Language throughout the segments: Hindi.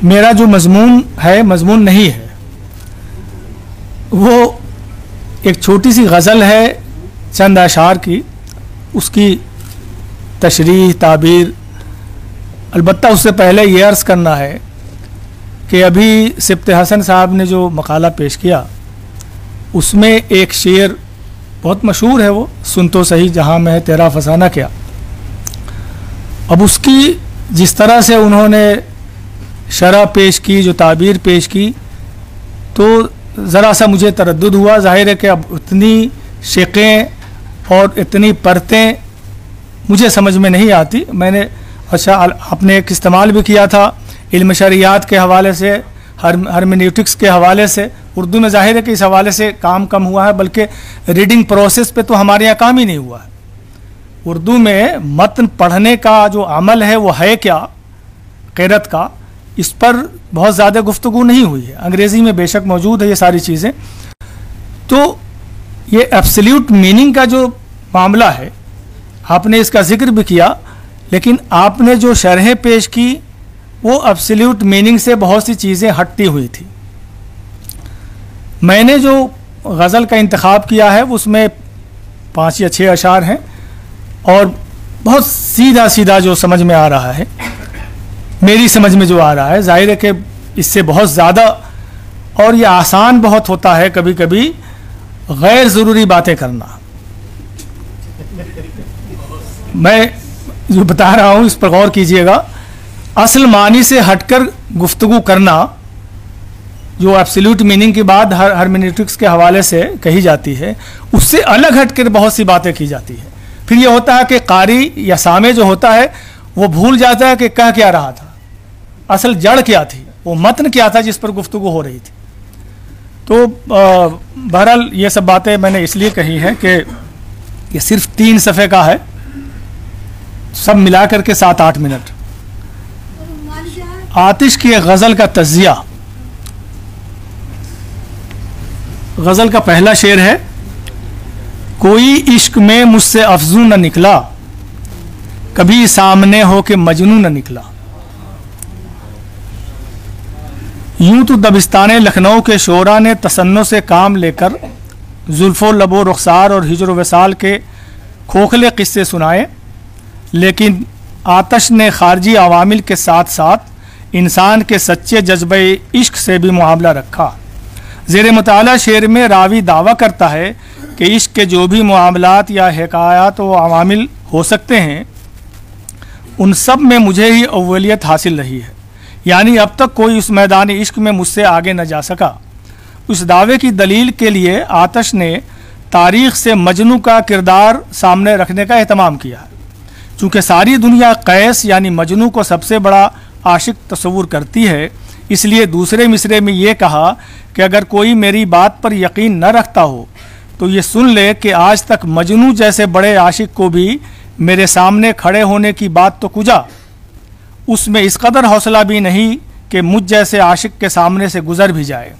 मेरा जो मजमून है, मजमून नहीं है, वो एक छोटी सी गज़ल है चंद अशार की, उसकी तशरीह ताबीर। अलबत्ता उससे पहले ये अर्ज़ करना है कि अभी सिब्त हसन साहब ने जो मकाला पेश किया उसमें एक शेर बहुत मशहूर है, वो सुन तो सही जहाँ में है तेरा फसाना क्या। अब उसकी जिस तरह से उन्होंने शरह पेश की, जो ताबीर पेश की, तो ज़रा सा मुझे तरद्दुद हुआ। ज़ाहिर है कि अब इतनी शेक़ें और इतनी परतें मुझे समझ में नहीं आती। मैंने अच्छा आपने एक इस्तेमाल भी किया था इल्म शरियात के हवाले से, हर्मेन्यूटिक्स के हवाले से। उर्दू में ज़ाहिर है कि इस हवाले से काम कम हुआ है, बल्कि रीडिंग प्रोसेस पे तो हमारे यहाँ काम ही नहीं हुआ है। उर्दू में मतन पढ़ने का जो अमल है वो है क्या, क़िरात का, इस पर बहुत ज़्यादा गुफ्तगू नहीं हुई है। अंग्रेज़ी में बेशक मौजूद है ये सारी चीज़ें। तो ये एब्सोल्यूट मीनिंग का जो मामला है, आपने इसका जिक्र भी किया, लेकिन आपने जो शरह पेश की वो एब्सोल्यूट मीनिंग से बहुत सी चीज़ें हटती हुई थी। मैंने जो गज़ल का इंतखाब किया है उसमें 5 या 6 अशार हैं और बहुत सीधा सीधा जो समझ में आ रहा है, मेरी समझ में जो आ रहा है, जाहिर है कि इससे बहुत ज़्यादा, और ये आसान बहुत होता है कभी कभी गैर ज़रूरी बातें करना। मैं जो बता रहा हूँ इस पर गौर कीजिएगा। असल मानी से हटकर गुफ्तगू करना, जो एब्सोल्यूट मीनिंग की बात हर्मेन्यूटिक्स के हवाले से कही जाती है, उससे अलग हटकर बहुत सी बातें की जाती है। फिर ये होता है कि कारी या सामे जो होता है वो भूल जाता है कि कह क्या रहा था, असल जड़ क्या थी, वो मतन क्या था जिस पर गुफ्तगू हो रही थी। तो बहरहाल ये सब बातें मैंने इसलिए कही हैं कि ये सिर्फ 3 सफ़े का है, सब मिला करके 7-8 मिनट। आतिश की एक गज़ल का तज़िया। गज़ल का पहला शेर है, कोई इश्क में मुझसे अफजू न निकला, कभी सामने हो के मजनू न निकला। यूं तो दबिस्ताने लखनऊ के शोरा ने तसन्नो से काम लेकर जुल्फो लबो रुखसार और हिजर वसाल के खोखले किस्से सुनाए, लेकिन आतश ने खारजी अवामिल के साथ साथ इंसान के सच्चे जज्बे इश्क से भी मुआमला रखा। ज़ेर मुताला शेर में रावी दावा करता है कि इश्क के जो भी मामलात या हिकायात व अवामिल हो सकते हैं, उन सब में मुझे ही अव्वलियत हासिल रही है, यानी अब तक कोई उस मैदान इश्क में मुझसे आगे न जा सका। उस दावे की दलील के लिए आतश ने तारीख़ से मजनू का किरदार सामने रखने का एहतमाम किया है। चूँकि सारी दुनिया कैस यानी मजनू को सबसे बड़ा आशिक तस्वुर करती है, इसलिए दूसरे मिसरे में ये कहा कि अगर कोई मेरी बात पर यकीन न रखता हो तो ये सुन ले कि आज तक मजनू जैसे बड़े आशिक को भी मेरे सामने खड़े होने की बात तो कुजा, उसमें इस कदर हौसला भी नहीं कि मुझ जैसे आशिक के सामने से गुजर भी जाए।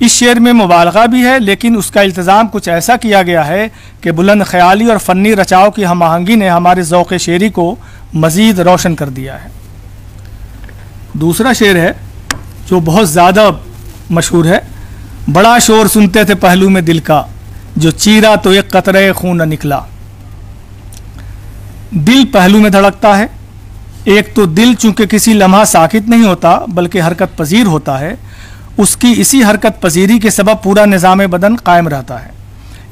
इस शेर में मुबालगा भी है, लेकिन उसका इल्तिज़ाम कुछ ऐसा किया गया है कि बुलंद ख्याली और फ़नी रचाव की हम आहंगी ने हमारे ज़ौक़ शेरी को मज़ीद रोशन कर दिया है। दूसरा शेर है जो बहुत ज़्यादा मशहूर है, बड़ा शोर सुनते थे पहलू में दिल का, जो चीरा तो एक कतरे खून न निकला। दिल पहलू में धड़कता है। एक तो दिल चूँकि किसी लम्हा साकित नहीं होता बल्कि हरकत पजीर होता है, उसकी इसी हरकत पजीरी के सबब पूरा निज़ाम बदन कायम रहता है।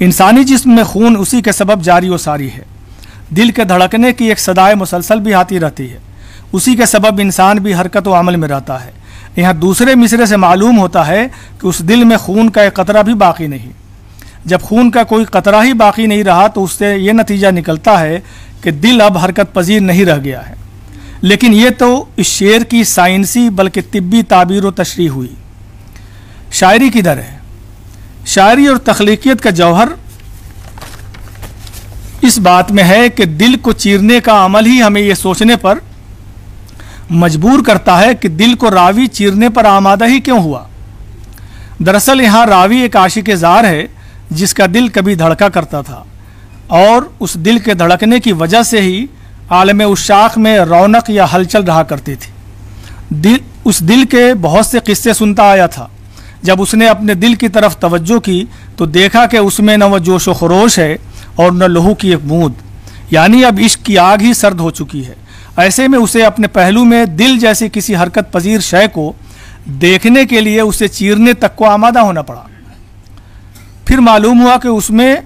इंसानी जिस्म में खून उसी के सबब जारी व सारी है। दिल के धड़कने की एक सदाए मुसलसल भी आती रहती है, उसी के सबब इंसान भी हरकत व अमल में रहता है। यहाँ दूसरे मिसरे से मालूम होता है कि उस दिल में खून का एक कतरा भी बाकी नहीं। जब खून का कोई कतरा ही बाकी नहीं रहा तो उससे ये नतीजा निकलता है कि दिल अब हरकत पजीर नहीं रह गया है। लेकिन ये तो इस शेर की साइंसी बल्कि तिब्बी ताबीर व तशरीह हुई। शायरी किधर है? शायरी और तख्लीकियत का जौहर इस बात में है कि दिल को चीरने का अमल ही हमें यह सोचने पर मजबूर करता है कि दिल को रावी चीरने पर आमादा ही क्यों हुआ। दरअसल यहाँ रावी एक आशिक ज़ार है जिसका दिल कभी धड़का करता था, और उस दिल के धड़कने की वजह से ही आलम उश्शाक में रौनक या हलचल रहा करती थी। उस दिल के बहुत से किस्से सुनता आया था। जब उसने अपने दिल की तरफ तवज्जो की तो देखा कि उसमें न वह जोश व खरोश है और न लहू की एक बूंद, यानी अब इश्क की आग ही सर्द हो चुकी है। ऐसे में उसे अपने पहलू में दिल जैसी किसी हरकत पजीर शय को देखने के लिए उसे चीरने तक को आमादा होना पड़ा। फिर मालूम हुआ कि उसमें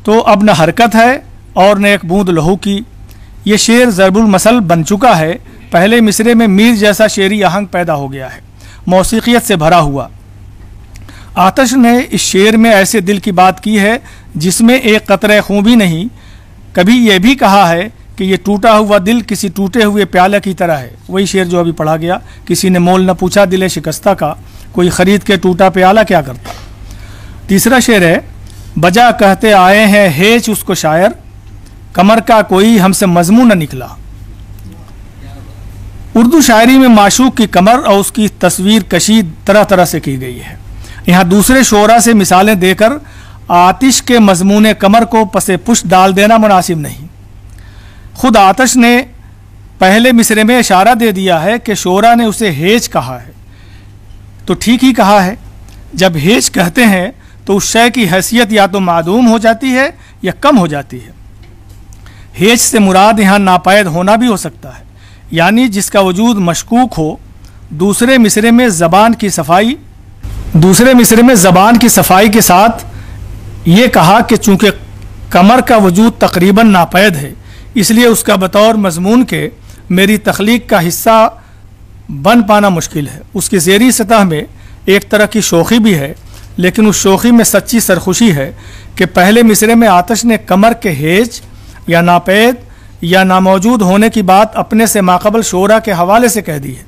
तो अब न हरकत है और न एक बूंद लहू की। ये शेर ज़रबुल मसल बन चुका है। पहले मिसरे में मीर जैसा शेरी आहंग पैदा हो गया है, मौसीकियत से भरा हुआ। आतिश ने इस शेर में ऐसे दिल की बात की है जिसमें एक कतरे खून भी नहीं। कभी यह भी कहा है कि ये टूटा हुआ दिल किसी टूटे हुए प्याले की तरह है। वही शेर जो अभी पढ़ा गया, किसी ने मोल न पूछा दिले शिकस्ता का, कोई ख़रीद के टूटा प्याला क्या करता। तीसरा शेर है, बजा कहते आए हैं हेच उसको शायर, कमर का कोई हमसे मजमून न निकला। उर्दू शायरी में माशूक की कमर और उसकी तस्वीर कशी तरह तरह से की गई है। यहाँ दूसरे शोरा से मिसालें देकर आतिश के मजमून कमर को पसे पुष्ट डाल देना मुनासिब नहीं। खुद आतिश ने पहले मिसरे में इशारा दे दिया है कि शोरा ने उसे हेज कहा है, तो ठीक ही कहा है। जब हेज कहते हैं तो उस शय की हैसियत या तो मादूम हो जाती है या कम हो जाती है। हेज से मुराद यहाँ नापैद होना भी हो सकता है, यानी जिसका वजूद मशकूक हो। दूसरे मिसरे में ज़बान की सफाई के साथ ये कहा कि चूंकि कमर का वजूद तकरीबन नापैद है, इसलिए उसका बतौर मजमून के मेरी तख्लीक का हिस्सा बन पाना मुश्किल है। उसकी ज़ेरी सतह में एक तरह की शोखी भी है, लेकिन उस शोखी में सच्ची सरखुशी है कि पहले मिसरे में आतिश ने कमर के हेज या नापैद या नामौजूद होने की बात अपने से माकबल शोरा के हवाले से कह दी है।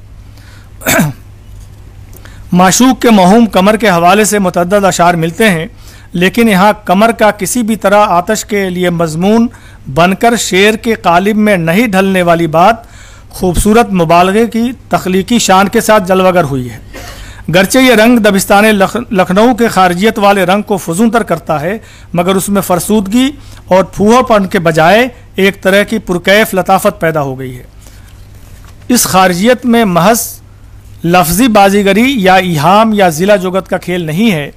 माशूक के महूम कमर के हवाले से मुतअद्दिद अशार मिलते हैं, लेकिन यहाँ कमर का किसी भी तरह आतिश के लिए मजमून बनकर शेर के कालिब में नहीं ढलने वाली बात खूबसूरत मुबालगे की तख्लीकी शान के साथ जलवागर हुई है। गरचे ये रंग दबिस्तान लखनऊ के खारजियत वाले रंग को फजूंतर करता है, मगर उसमें फरसूदगी और फूहोपन के बजाय एक तरह की पुरकैफ लताफत पैदा हो गई है। इस खारजियत में महज लफ्ज़ी बाजीगरी या इहाम या ज़िला जुगत का खेल नहीं है।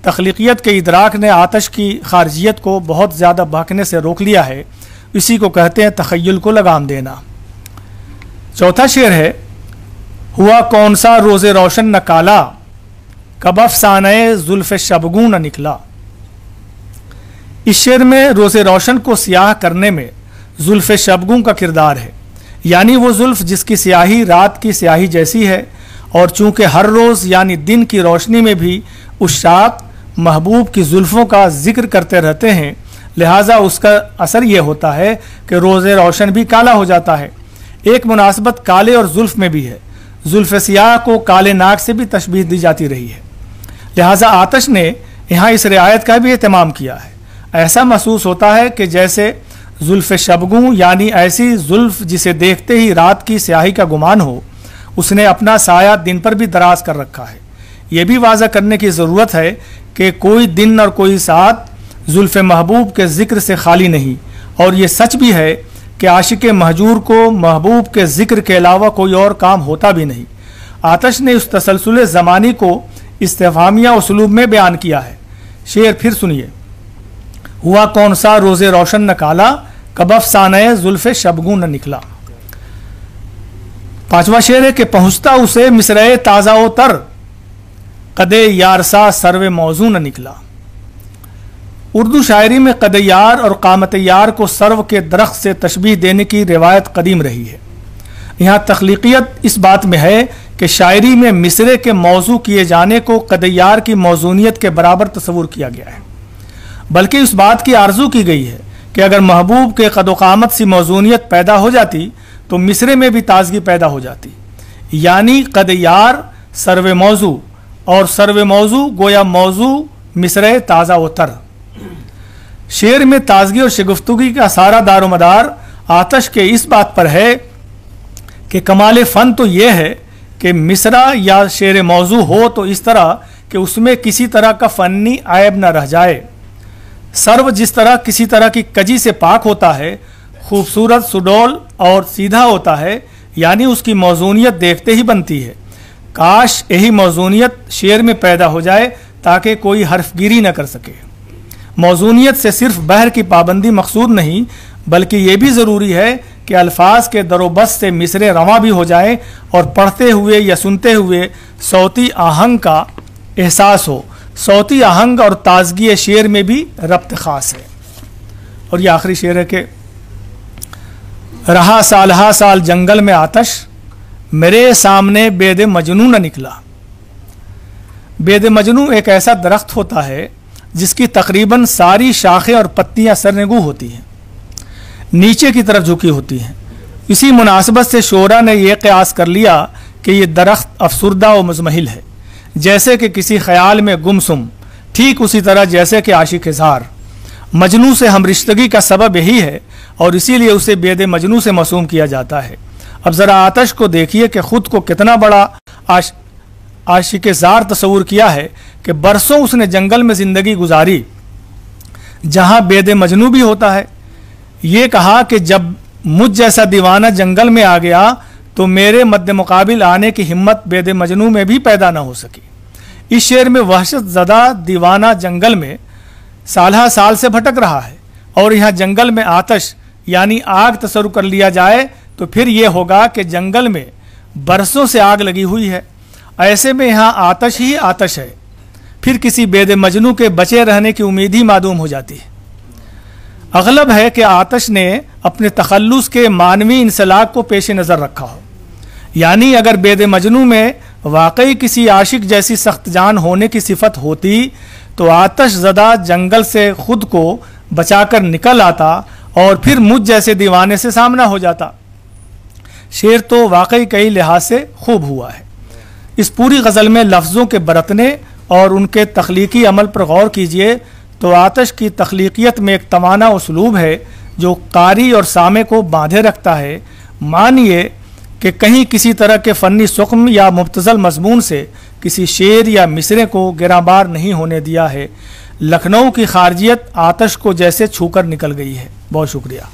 तख्लीकियत के इदराक ने आतिश की खारजियत को बहुत ज़्यादा बहकने से रोक लिया है। इसी को कहते हैं तखय्युल को लगाम देना। चौथा शेर है, हुआ कौन सा रोज़े रोशन न काला, कब अफ़साने जुल्फ़ शबगू न निकला। इस शेर में रोज़े रोशन को स्याह करने में जुल्फ़ शबगू का किरदार है, यानी वो जुल्फ़ जिसकी स्याही रात की स्याही जैसी है, और चूँकि हर रोज़ यानी दिन की रोशनी में भी उस शाक महबूब की जुल्फ़ों का जिक्र करते रहते हैं, लिहाजा उसका असर यह होता है कि रोज़े रोशन भी काला हो जाता है। एक मुनासबत काले और जुल्फ़ में भी है। जुल्फ़ सियाह को काले नाग से भी तशबीह दी जाती रही है, लिहाजा आतिश ने यहाँ इस रियायत का भी एहतमाम किया है। ऐसा महसूस होता है कि जैसे जुल्फ़ शबगू यानी ऐसी जुल्फ़ जिसे देखते ही रात की स्याही का गुमान हो, उसने अपना साया दिन पर भी दराज कर रखा है। यह भी वाज़ा करने की ज़रूरत है कि कोई दिन और कोई साथ जुल्फ़ महबूब के ज़िक्र से खाली नहीं, और ये सच भी है कि आशिक महजूर को महबूब के ज़िक्र के अलावा कोई और काम होता भी नहीं। आतिश ने उस तसलसल ज़मानी को इस्तिफ़हामिया उसलूब में बयान किया है। शेर फिर सुनिए, हुआ कौन सा रोज़े रोशन न काला, कब अफ़साने जुल्फ़ शबगू न निकला। पांचवा शेर है कि पहुँचता उसे मिसरे ताज़ा व तर, कदे यारसा सर्व मौजू न निकला। उर्दू शायरी में कदे यार और कामत यार को सर्व के दरख्त से तशबीह देने की रिवायत कदीम रही है। यहाँ तख्लीकियत इस बात में है कि शायरी में मिसरे के मौजू किए जाने को कदे यार की मौजूनियत के बराबर तस्वुर किया गया है, बल्कि इस बात की आरजू की गई है कि अगर महबूब के कदोकामत सी मौजूनियत पैदा हो जाती तो मिसरे में भी ताजगी पैदा हो जाती, यानी कद यार सर्व मौजू और सर्व मौजू गोया मौजू मिसरे ताज़ा व तर। शेर में ताजगी और शगुफ्तगी का सारा दारोमदार आतिश के इस बात पर है कि कमाल फ़न तो यह है कि मिसरा या शेर मौजू हो तो इस तरह कि उसमें किसी तरह का फ़नी आयब न रह जाए। सर्व जिस तरह किसी तरह की कजी से पाक होता है, खूबसूरत सुडौल और सीधा होता है, यानी उसकी मौजूनियत देखते ही बनती है। काश यही मौजूनियत शेर में पैदा हो जाए ताकि कोई हर्फगिरी न कर सके। मौजूनियत से सिर्फ बहर की पाबंदी मकसूद नहीं, बल्कि ये भी ज़रूरी है कि अल्फाज के दरोबस से मिसरे रवां भी हो जाए और पढ़ते हुए या सुनते हुए सौती आहंग का एहसास हो। सौती आहंग और ताजगी शेर में भी रब्त ख़ास है। और ये आखिरी शेर है कि रहा सालहा साल जंगल में आतश, मेरे सामने बेद मजनू न निकला। बेद मजनू एक ऐसा दरख्त होता है जिसकी तकरीबन सारी शाखें और पत्तियां सरनेगू होती हैं, नीचे की तरफ झुकी होती हैं। इसी मुनासबत से शोरा ने यह क़यास कर लिया कि यह दरख्त अफसुर्दा व मुज़महिल है, जैसे कि किसी ख्याल में गुमसुम, ठीक उसी तरह जैसे कि आशिक ज़ार। मजनू से हमरिश्तगी का सबब यही है और इसीलिए उसे बेद मजनू से मसूम किया जाता है। अब ज़रा आतश को देखिए कि ख़ुद को कितना बड़ा आशिक ज़ार तस्वूर किया है कि बरसों उसने जंगल में ज़िंदगी गुजारी जहाँ बेद मजनू भी होता है। ये कहा कि जब मुझ जैसा दीवाना जंगल में आ गया तो मेरे मद्दे मुकाबिल आने की हिम्मत बेद मजनू में भी पैदा ना हो सकी। इस शेर में वहशत ज़दा दीवाना जंगल में सालहा साल से भटक रहा है और यहाँ जंगल में आतश यानी आग तस्वुर कर लिया जाए तो फिर ये होगा कि जंगल में बरसों से आग लगी हुई है। ऐसे में यहाँ आतश ही आतश है, फिर किसी बेद मजनू के बचे रहने की उम्मीद ही मादूम हो जाती है। अगलब है कि आतश ने अपने तखल्लुस के मानवी इंसलाक को पेश नज़र रखा हो, यानी अगर बेद मजनू में वाकई किसी आशिक जैसी सख्त जान होने की सिफत होती तो आतश ज़दा जंगल से खुद को बचाकर निकल आता और फिर मुझ जैसे दीवाने से सामना हो जाता। शेर तो वाकई कई लिहाज से खूब हुआ है। इस पूरी गज़ल में लफ्ज़ों के बरतने और उनके तख्लीकी अमल पर गौर कीजिए तो आतश की तख्लीकियत में एक तवाना उसलूब है जो कारी और सामे को बांधे रखता है। मानिए कि कहीं किसी तरह के फ़नी सुख्म या मुब्तज़ल मज़मून से किसी शेर या मिसरे को गिराबार नहीं होने दिया है। लखनऊ की खारजियत आतश को जैसे छूकर निकल गई है। बहुत शुक्रिया।